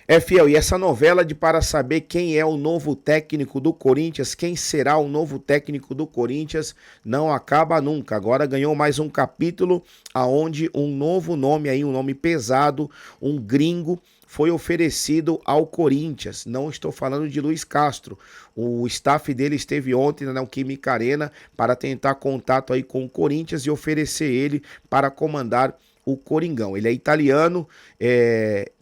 É, Fiel, e essa novela de para saber quem é o novo técnico do Corinthians, quem será o novo técnico do Corinthians, não acaba nunca. Agora ganhou mais um capítulo aonde um novo nome aí, um nome pesado, um gringo, foi oferecido ao Corinthians. Não estou falando de Luiz Castro. O staff dele esteve ontem na Neoquímica Arena para tentar contato aí com o Corinthians e oferecer ele para comandar o Coringão. Ele é italiano,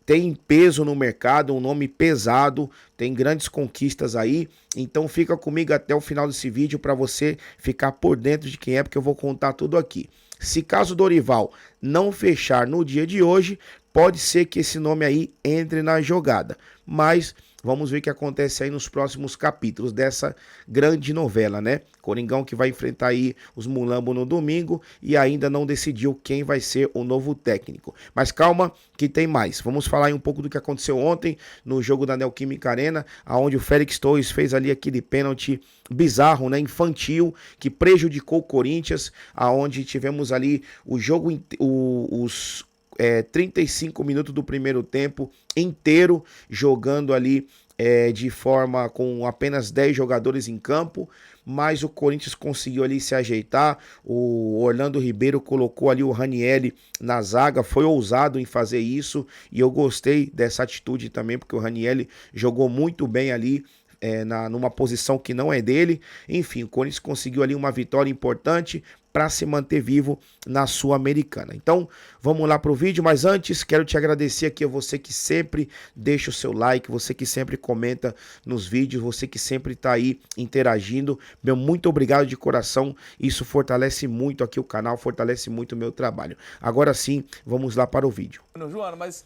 tem peso no mercado, um nome pesado, tem grandes conquistas aí. Então fica comigo até o final desse vídeo para você ficar por dentro de quem é, porque eu vou contar tudo aqui. Se caso o Dorival não fechar no dia de hoje, pode ser que esse nome aí entre na jogada. Mas vamos ver o que acontece aí nos próximos capítulos dessa grande novela, né? Coringão que vai enfrentar aí os Mulambo no domingo e ainda não decidiu quem vai ser o novo técnico. Mas calma que tem mais. Vamos falar aí um pouco do que aconteceu ontem no jogo da Neoquímica Arena, onde o Félix Torres fez ali aquele pênalti bizarro, né? Infantil, que prejudicou o Corinthians, aonde tivemos ali o jogo, os 35 minutos do primeiro tempo inteiro jogando ali de forma com apenas 10 jogadores em campo, mas o Corinthians conseguiu ali se ajeitar. O Orlando Ribeiro colocou ali o Ranieri na zaga, foi ousado em fazer isso e eu gostei dessa atitude também, porque o Ranieri jogou muito bem ali, numa posição que não é dele. Enfim, o Corinthians conseguiu ali uma vitória importante para se manter vivo na Sul-Americana. Então, vamos lá para o vídeo, mas antes quero te agradecer aqui a você que sempre deixa o seu like, você que sempre comenta nos vídeos, você que sempre está aí interagindo. Meu muito obrigado de coração, isso fortalece muito aqui o canal, fortalece muito o meu trabalho. Agora sim, vamos lá para o vídeo. Joana, mas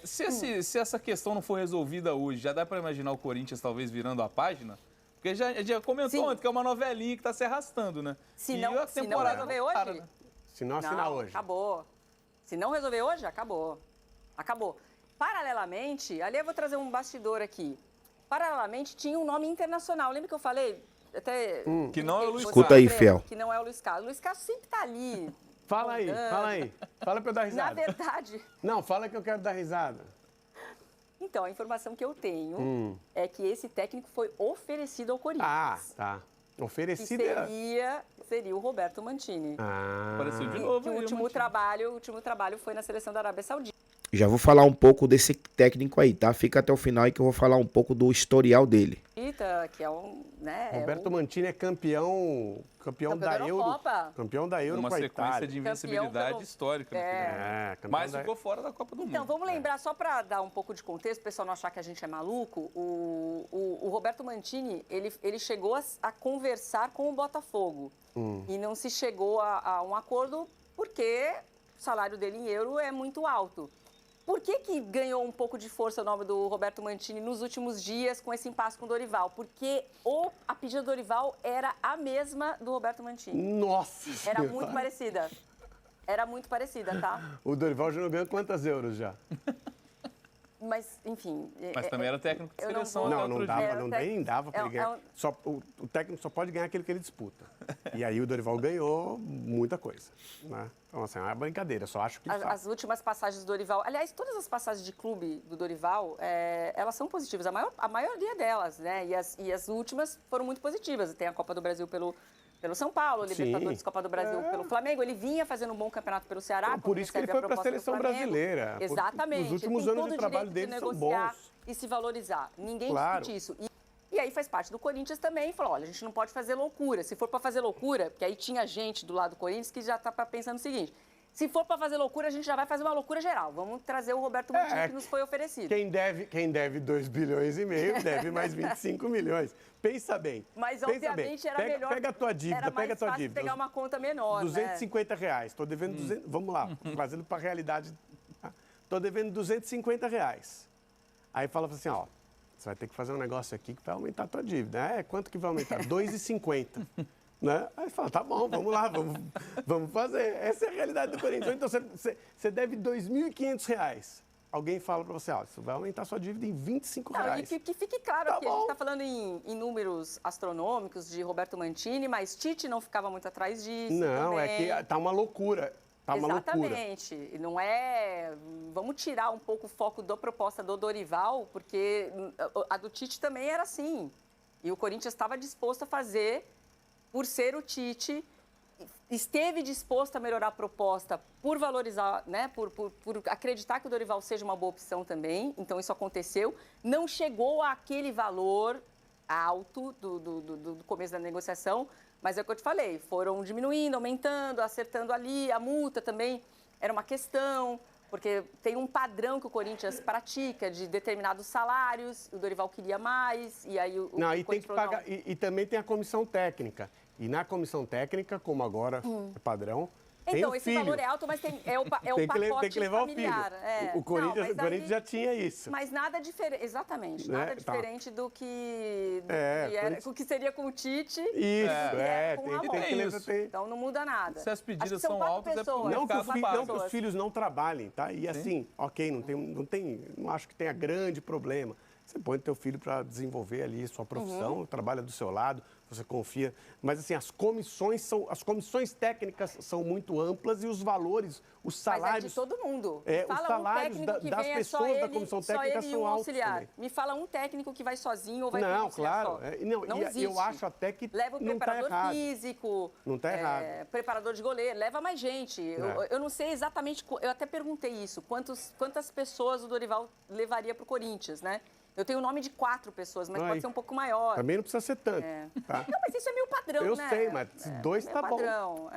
se essa questão não for resolvida hoje, já dá para imaginar o Corinthians talvez virando a página? Porque já comentou ontem que é uma novelinha que está se arrastando, né? Se não resolver hoje... para, né? Se não assinar hoje. Acabou. Se não resolver hoje, acabou. Acabou. Paralelamente, ali eu vou trazer um bastidor aqui. Paralelamente, tinha um nome internacional. Lembra que eu falei? Até que não é o Luiz Castro. Escuta aí, Fiel. Que não é o Luiz Castro. O Luiz Castro sempre está ali. Fala aí, fala aí. Fala pra eu dar risada. Na verdade... Não, fala que eu quero dar risada. Então, a informação que eu tenho é que esse técnico foi oferecido ao Corinthians. Ah, tá. Oferecido seria o Roberto Mantini. Apareceu de novo. O último trabalho foi na seleção da Arábia Saudita. Já vou falar um pouco desse técnico aí, tá? Fica até o final aí que eu vou falar um pouco do historial dele. Que é um, né, Roberto Mantini é campeão da Euro. Campeão da Euro uma com a sequência Itália. de invencibilidade histórica. Mas ficou fora da Copa do Mundo. Então, vamos lembrar, só para dar um pouco de contexto, o pessoal não achar que a gente é maluco, o Roberto Mantini, ele chegou a conversar com o Botafogo. E não se chegou a um acordo porque o salário dele em euro é muito alto. Por que ganhou um pouco de força o nome do Roberto Mantini nos últimos dias com esse impasse com o Dorival? Porque a pedida do Dorival era a mesma do Roberto Mantini. Nossa Era Senhora. muito parecida. Era muito parecida, tá? O Dorival já não ganhou quantas euros já? Mas, enfim... Mas também era técnico de seleção. Não dava, nem dava para ele ganhar. O técnico só pode ganhar aquilo que ele disputa. E aí o Dorival ganhou muita coisa, né? Então, assim, é uma brincadeira, só acho que... As últimas passagens do Dorival... Aliás, todas as passagens de clube do Dorival, elas são positivas, a maioria delas, né? E as últimas foram muito positivas. Tem a Copa do Brasil pelo São Paulo, Libertadores, Copa do Brasil pelo Flamengo. Ele vinha fazendo um bom campeonato pelo Ceará. Por isso que ele foi para a seleção brasileira. Exatamente. Os últimos anos de trabalho dele são bons. E se valorizar. Ninguém discute isso. E aí faz parte do Corinthians também. Falou, olha, a gente não pode fazer loucura. Se for para fazer loucura, porque aí tinha gente do lado do Corinthians que já está pensando o seguinte... Se for para fazer loucura, a gente já vai fazer uma loucura geral. Vamos trazer o Roberto Mantini que nos foi oferecido. Quem deve 2,5 bilhões deve mais 25 milhões. Pensa bem. Mas, obviamente, era melhor... Pega a tua dívida, pega a tua dívida. Pegar uma conta menor, R$250. Estou devendo 200... Vamos lá, trazendo para a realidade. Estou devendo R$250. Aí fala assim, ó, você vai ter que fazer um negócio aqui que vai aumentar a tua dívida. Quanto que vai aumentar? R$2,50. Né? Aí fala, tá bom, vamos lá, vamos fazer. Essa é a realidade do Corinthians. Então, você deve R$2.500. Alguém fala para você, ó, isso vai aumentar a sua dívida em R$25. Não, e que fique claro aqui, a gente está falando em números astronômicos de Roberto Mantini, mas Tite não ficava muito atrás disso. Não, também. é que tá uma loucura. Tá uma loucura. Exatamente. Não é... Vamos tirar um pouco o foco da proposta do Dorival, porque a do Tite também era assim. E o Corinthians estava disposto a fazer, por ser o Tite, esteve disposto a melhorar a proposta por valorizar, né, por acreditar que o Dorival seja uma boa opção também. Então, isso aconteceu. Não chegou àquele valor alto do começo da negociação, mas é o que eu te falei, foram diminuindo, aumentando, acertando ali, a multa também era uma questão, porque tem um padrão que o Corinthians pratica de determinados salários, o Dorival queria mais, e aí o e tem que pagar, e também tem a comissão técnica. E na comissão técnica, como agora é padrão, então, tem o esse filho. valor é alto, mas é o tem pacote que levar familiar. o filho. O Corinthians já tinha isso. Mas nada diferente, exatamente, Né? nada diferente do que, o que seria com o Tite. Isso, tem que levar. Então não muda nada. Se as pedidas são são altas, pessoas. é porque não que os filhos não trabalhem, tá? E assim, ok, não acho que tenha grande problema. Você põe teu filho para desenvolver ali sua profissão, trabalha do seu lado, você confia. Mas assim, as comissões técnicas são muito amplas e os valores, os salários... Mas é de todo mundo. Os salários das pessoas da comissão técnica são altos também. Me fala um técnico que vai sozinho ou vai com auxiliar claro. Só. Não existe. Eu acho até que leva o não tá preparador errado. físico. Não está errado. Preparador de goleiro, leva mais gente. Eu não sei exatamente, eu até perguntei isso, quantas pessoas o Dorival levaria para o Corinthians, né? Eu tenho o nome de 4 pessoas, mas pode ser um pouco maior. Também não precisa ser tanto. Tá? Não, mas isso é meio padrão, né? Eu sei, mas 2 tá bom. Padrão.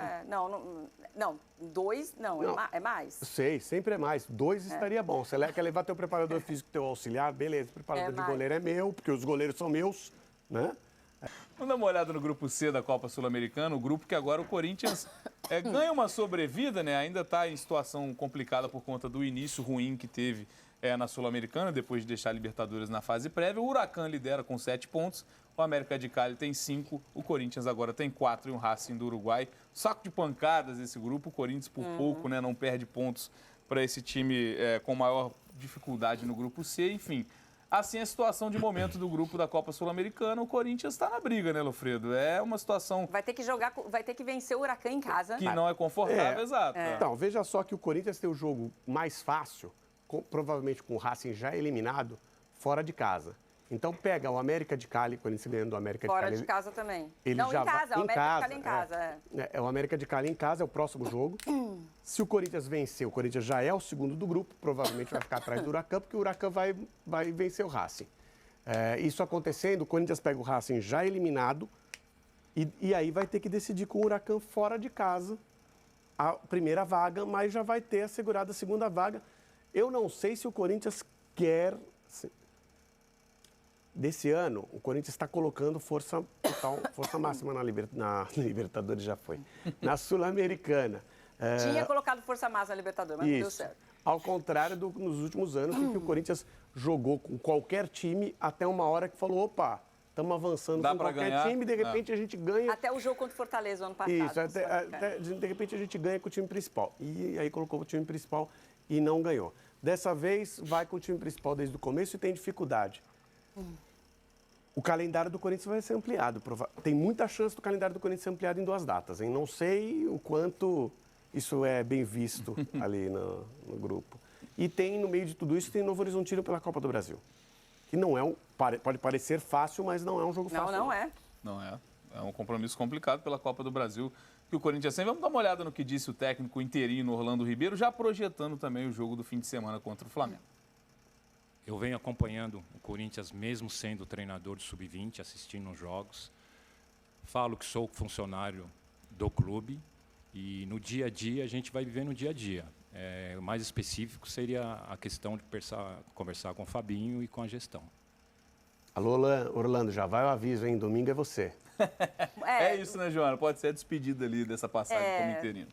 Não, 2 não, é mais. Sei, sempre é mais. 2 estaria bom. Você quer levar teu preparador físico, teu auxiliar, beleza. O preparador de goleiro é meu, porque os goleiros são meus, né? Vamos dar uma olhada no grupo C da Copa Sul-Americana, o grupo que agora o Corinthians ganha uma sobrevida, né? Ainda está em situação complicada por conta do início ruim que teve na Sul-Americana, depois de deixar a Libertadores na fase prévia. O Huracan lidera com 7 pontos, o América de Cali tem 5, o Corinthians agora tem 4 e o Racing do Uruguai. Saco de pancadas esse grupo, o Corinthians por pouco, né, não perde pontos para esse time com maior dificuldade no grupo C, enfim. Assim é a situação de momento do grupo da Copa Sul-Americana, o Corinthians está na briga, né, Lofredo? É uma situação... Vai ter que vencer o Huracan em casa. Que não é confortável, exato. Então, veja só que o Corinthians tem o jogo mais fácil, provavelmente com o Racing já eliminado, fora de casa. Então pega o América de Cali, quando se ganhando do América de Cali... Fora de casa também. Ele não, já em casa, o América de Cali em casa. É o América de Cali em casa, é o próximo jogo. Se o Corinthians vencer, o Corinthians já é o segundo do grupo, provavelmente vai ficar atrás do Huracan, porque o Huracan vai vencer o Racing. Isso acontecendo, o Corinthians pega o Racing já eliminado e aí vai ter que decidir com o Huracan fora de casa a primeira vaga, mas já vai ter assegurado a segunda vaga. Eu não sei se o Corinthians quer... Desse ano, o Corinthians está colocando força máxima na Libertadores, já foi. Na Sul-Americana. Tinha colocado força máxima na Libertadores, mas não deu certo. Ao contrário nos últimos anos, em que o Corinthians jogou com qualquer time até uma hora que falou, opa, estamos avançando com qualquer time, de repente a gente ganha... Até o jogo contra o Fortaleza no ano passado. Isso, de repente a gente ganha com o time principal. E aí colocou o time principal e não ganhou. Dessa vez, vai com o time principal desde o começo e tem dificuldade. O calendário do Corinthians vai ser ampliado. Tem muita chance do calendário do Corinthians ser ampliado em 2 datas, hein? Não sei o quanto isso é bem visto ali no grupo. E tem, no meio de tudo isso, tem Novo Horizontino pela Copa do Brasil. Que não é pode parecer fácil, mas não é um jogo fácil. Não é. Não é. É um compromisso complicado pela Copa do Brasil que o Corinthians tem. Vamos dar uma olhada no que disse o técnico interino Orlando Ribeiro, já projetando também o jogo do fim de semana contra o Flamengo. Eu venho acompanhando o Corinthians, mesmo sendo treinador de sub-20, assistindo os jogos. Falo que sou funcionário do clube e no dia a dia a gente vai viver no dia a dia. O mais específico seria a questão de conversar com o Fabinho e com a gestão. Alô, Orlando, já vai o aviso, hein? Domingo é você. É isso, né, Joana? Pode ser a despedida ali dessa passagem como interino.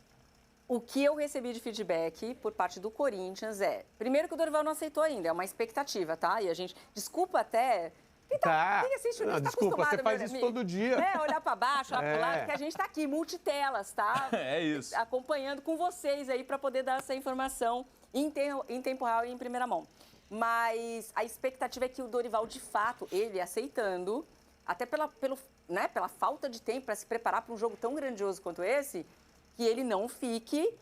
O que eu recebi de feedback por parte do Corinthians primeiro que o Dorival não aceitou ainda, é uma expectativa, tá? E a gente, desculpa até... Quem assiste o não, desculpa, você faz isso todo dia. Olhar para baixo, olhar para o lado, porque a gente está aqui, multitelas, tá? É isso. Acompanhando com vocês aí para poder dar essa informação em tempo real e em primeira mão. Mas a expectativa é que o Dorival, de fato, ele aceitando, até pela falta de tempo para se preparar para um jogo tão grandioso quanto esse, que ele não fique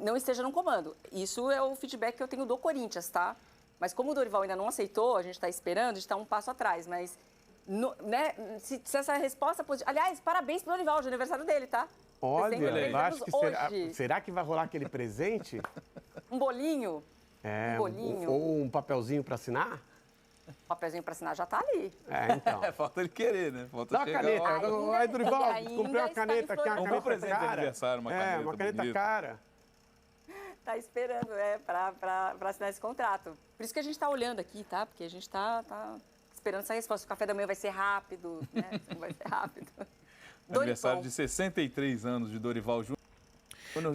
não esteja no comando. Isso é o feedback que eu tenho do Corinthians, tá? Mas como o Dorival ainda não aceitou, a gente está esperando, a gente está um passo atrás. Mas, né, se essa resposta... Aliás, parabéns pro Dorival, de aniversário dele, tá? Olha, 63 eu acho anos que hoje. será que vai rolar aquele presente? Um bolinho? Um bolinho. Ou um papelzinho para assinar? O papelzinho para assinar já tá ali. Então. Falta ele querer, né? Falta Dá uma chegar caneta. lá. Aí, Dorival, ainda comprei uma está caneta aqui, uma em Um bom caneta presente de cara. aniversário, uma caneta uma caneta bonita. cara. Tá esperando, para assinar esse contrato. Por isso que a gente tá olhando aqui, tá? Porque a gente tá esperando essa resposta. O café da manhã vai ser rápido, né? Vai ser rápido. Aniversário de 63 anos de Dorival Júnior.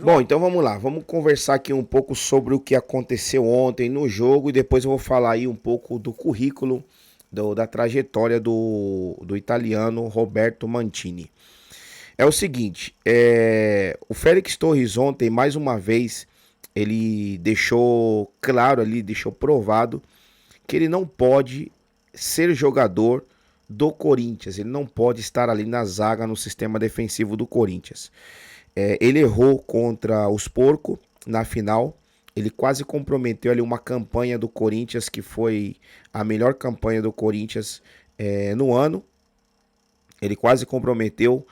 Bom, então vamos lá, vamos conversar aqui um pouco sobre o que aconteceu ontem no jogo e depois eu vou falar aí um pouco do currículo, da trajetória do italiano Roberto Mantini. É o seguinte, o Félix Torres ontem, mais uma vez, ele deixou claro ali, deixou provado que ele não pode ser jogador do Corinthians, ele não pode estar ali na zaga, no sistema defensivo do Corinthians. Ele errou contra os Porcos na final. Ele quase comprometeu ali uma campanha do Corinthians que foi a melhor campanha do Corinthians no ano. Ele quase comprometeu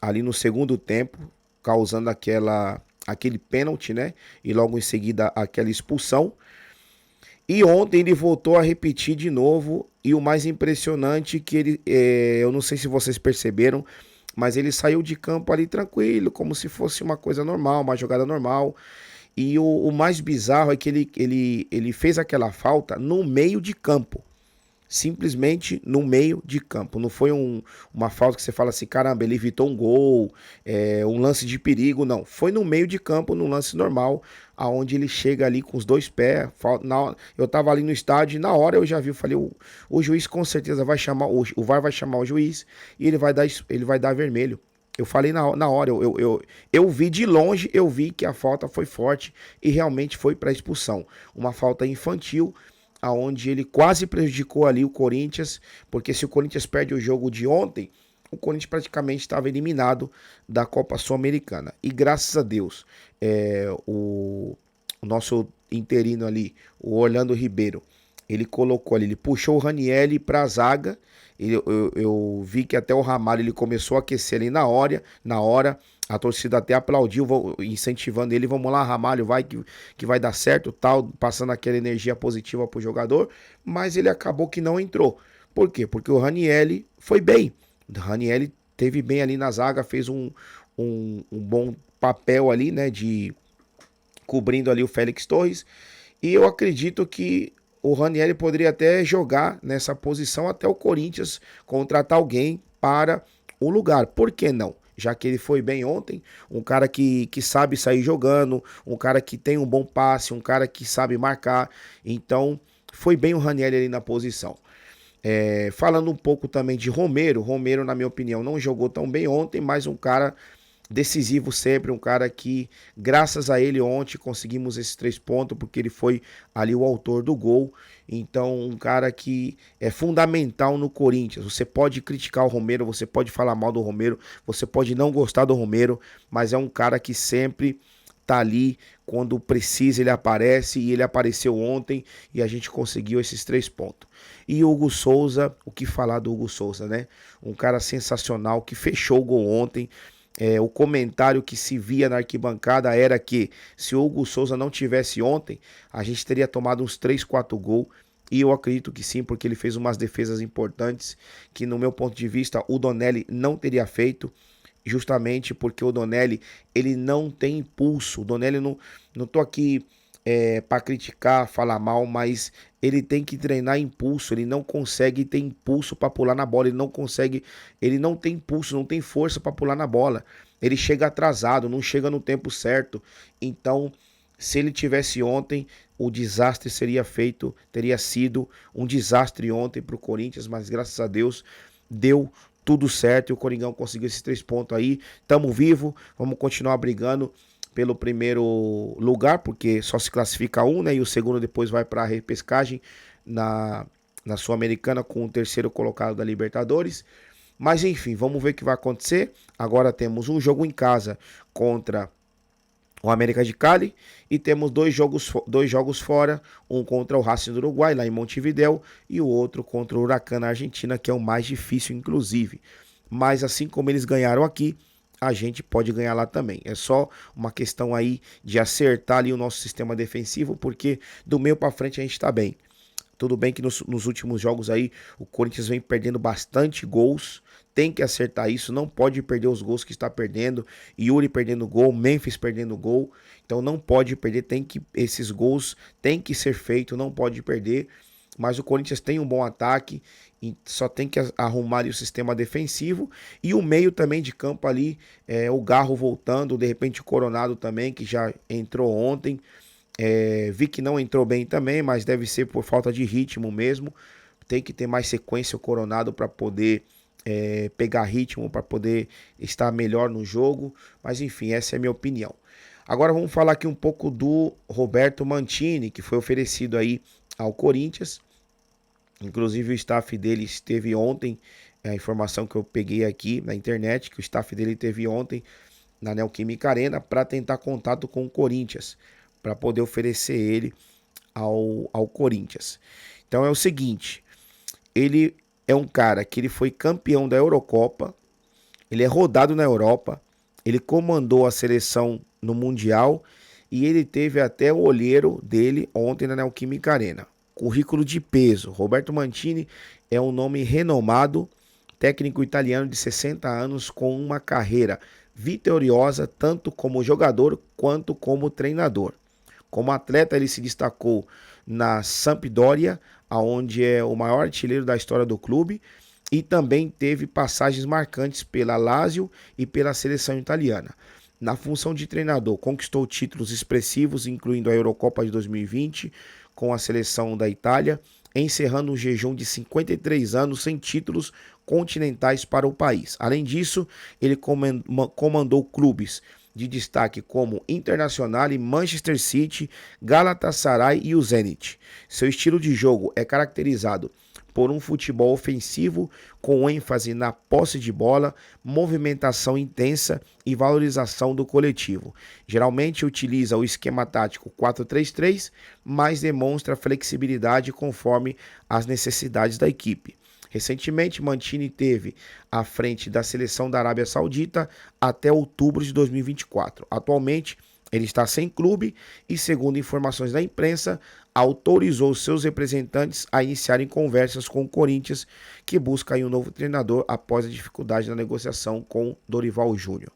ali no segundo tempo, causando aquele pênalti, né? E logo em seguida aquela expulsão. E ontem ele voltou a repetir de novo. E o mais impressionante que ele, eu não sei se vocês perceberam, mas ele saiu de campo ali tranquilo, como se fosse uma coisa normal, uma jogada normal. E o mais bizarro é que ele fez aquela falta no meio de campo. Simplesmente no meio de campo. Não foi uma falta que você fala assim, caramba, ele evitou um gol, um lance de perigo, não. Foi no meio de campo, num lance normal, aonde ele chega ali com os dois pés. Eu tava ali no estádio e na hora eu já vi, eu falei, o juiz com certeza vai chamar, o VAR vai chamar o juiz e ele vai dar vermelho. Eu falei na hora, eu vi de longe, eu vi que a falta foi forte e realmente foi para expulsão. Uma falta infantil, aonde ele quase prejudicou ali o Corinthians, porque se o Corinthians perde o jogo de ontem, o Corinthians praticamente estava eliminado da Copa Sul-Americana. E graças a Deus, o nosso interino ali, o Orlando Ribeiro, ele colocou ali, ele puxou o Ranieri para a zaga. Eu vi que até o Ramalho ele começou a aquecer ali na hora. A torcida até aplaudiu, incentivando ele. Vamos lá, Ramalho, vai que vai dar certo, tal, passando aquela energia positiva pro jogador. Mas ele acabou que não entrou. Por quê? Porque o Ranieri foi bem. O Ranieri teve bem ali na zaga, fez um bom papel ali, né, de cobrindo ali o Félix Torres. E eu acredito que o Ranieri poderia até jogar nessa posição até o Corinthians contratar alguém para o lugar. Por que não? Já que ele foi bem ontem, um cara que sabe sair jogando, um cara que tem um bom passe, um cara que sabe marcar. Então, foi bem o Ranieri ali na posição. Falando um pouco também de Romero, na minha opinião, não jogou tão bem ontem, mas um cara decisivo sempre, um cara que, graças a ele ontem, conseguimos esses 3 pontos, porque ele foi ali o autor do gol. Então, um cara que é fundamental no Corinthians. Você pode criticar o Romero, você pode falar mal do Romero, você pode não gostar do Romero, mas é um cara que sempre tá ali, quando precisa ele aparece, e ele apareceu ontem, e a gente conseguiu esses 3 pontos. E o Hugo Souza, o que falar do Hugo Souza, né? Um cara sensacional, que fechou o gol ontem. O comentário que se via na arquibancada era que se o Hugo Souza não tivesse ontem, a gente teria tomado uns 3, 4 gols. E eu acredito que sim, porque ele fez umas defesas importantes que, no meu ponto de vista, o Donelli não teria feito. Justamente porque o Donelli, ele não tem impulso. O Donelli, não tô aqui para criticar, falar mal, mas ele tem que treinar impulso. Ele não consegue ter impulso para pular na bola. Ele não tem impulso, não tem força para pular na bola. Ele chega atrasado, não chega no tempo certo. Então, se ele tivesse ontem, o desastre teria sido um desastre ontem para o Corinthians, mas graças a Deus deu tudo certo e o Coringão conseguiu esses 3 pontos aí. Tamo vivo, vamos continuar brigando pelo primeiro lugar, porque só se classifica um, né? E o segundo depois vai para a repescagem na Sul-Americana com o 3º colocado da Libertadores. Mas enfim, vamos ver o que vai acontecer. Agora temos um jogo em casa contra o América de Cali, e temos dois jogos fora, um contra o Racing do Uruguai, lá em Montevidéu, e o outro contra o Huracan na Argentina, que é o mais difícil, inclusive. Mas assim como eles ganharam aqui, a gente pode ganhar lá também. É só uma questão aí de acertar ali o nosso sistema defensivo, porque do meio para frente a gente tá bem. Tudo bem que nos últimos jogos aí o Corinthians vem perdendo bastante gols. Tem que acertar isso, não pode perder os gols que está perdendo. Yuri perdendo gol, Memphis perdendo gol. Então não pode perder, esses gols tem que ser feito, não pode perder. Mas o Corinthians tem um bom ataque, e só tem que arrumar ali o sistema defensivo. E o meio também de campo ali, o Garro voltando, de repente o Coronado também, que já entrou ontem. Vi que não entrou bem também, mas deve ser por falta de ritmo mesmo. Tem que ter mais sequência o Coronado para poder pegar ritmo, para poder estar melhor no jogo. Mas enfim, essa é a minha opinião. Agora vamos falar aqui um pouco do Roberto Mantini, que foi oferecido aí ao Corinthians. Inclusive o staff dele esteve ontem, a informação que eu peguei aqui na internet, que o staff dele esteve ontem na Neoquímica Arena para tentar contato com o Corinthians, para poder oferecer ele ao Corinthians. Então é o seguinte, ele é um cara que ele foi campeão da Eurocopa, ele é rodado na Europa, ele comandou a seleção no Mundial e ele teve até o olheiro dele ontem na Neoquímica Arena. Currículo de peso. Roberto Mantini é um nome renomado, técnico italiano de 60 anos com uma carreira vitoriosa tanto como jogador quanto como treinador. Como atleta, ele se destacou na Sampdoria, onde é o maior artilheiro da história do clube, e também teve passagens marcantes pela Lazio e pela seleção italiana. Na função de treinador, conquistou títulos expressivos, incluindo a Eurocopa de 2020, com a seleção da Itália, encerrando um jejum de 53 anos sem títulos continentais para o país. Além disso, ele comandou clubes de destaque como Internacional, Manchester City, Galatasaray e o Zenit. Seu estilo de jogo é caracterizado por um futebol ofensivo com ênfase na posse de bola, movimentação intensa e valorização do coletivo. Geralmente utiliza o esquema tático 4-3-3, mas demonstra flexibilidade conforme as necessidades da equipe. Recentemente, Mantini teve à frente da seleção da Arábia Saudita até outubro de 2024. Atualmente, ele está sem clube e, segundo informações da imprensa, autorizou seus representantes a iniciarem conversas com o Corinthians, que busca aí um novo treinador após a dificuldade na negociação com Dorival Júnior.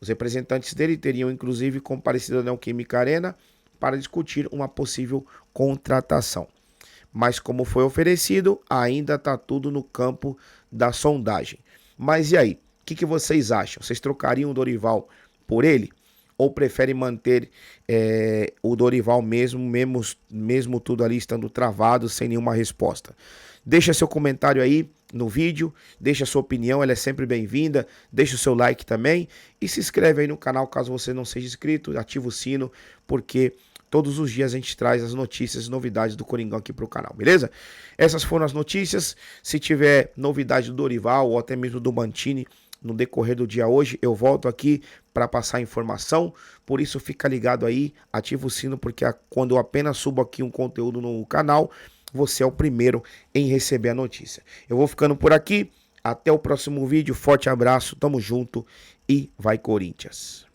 Os representantes dele teriam, inclusive, comparecido na Neoquímica Arena para discutir uma possível contratação. Mas como foi oferecido, ainda está tudo no campo da sondagem. Mas e aí? O que vocês acham? Vocês trocariam o Dorival por ele? Ou preferem manter o Dorival mesmo tudo ali estando travado, sem nenhuma resposta? Deixa seu comentário aí no vídeo, deixa sua opinião, ela é sempre bem-vinda. Deixa o seu like também e se inscreve aí no canal caso você não seja inscrito. Ativa o sino, porque todos os dias a gente traz as notícias e novidades do Coringão aqui para o canal, beleza? Essas foram as notícias. Se tiver novidade do Dorival ou até mesmo do Mantini no decorrer do dia hoje, eu volto aqui para passar informação. Por isso fica ligado aí, ativa o sino, porque quando eu apenas subo aqui um conteúdo no canal, você é o primeiro em receber a notícia. Eu vou ficando por aqui, até o próximo vídeo, forte abraço, tamo junto e vai Corinthians!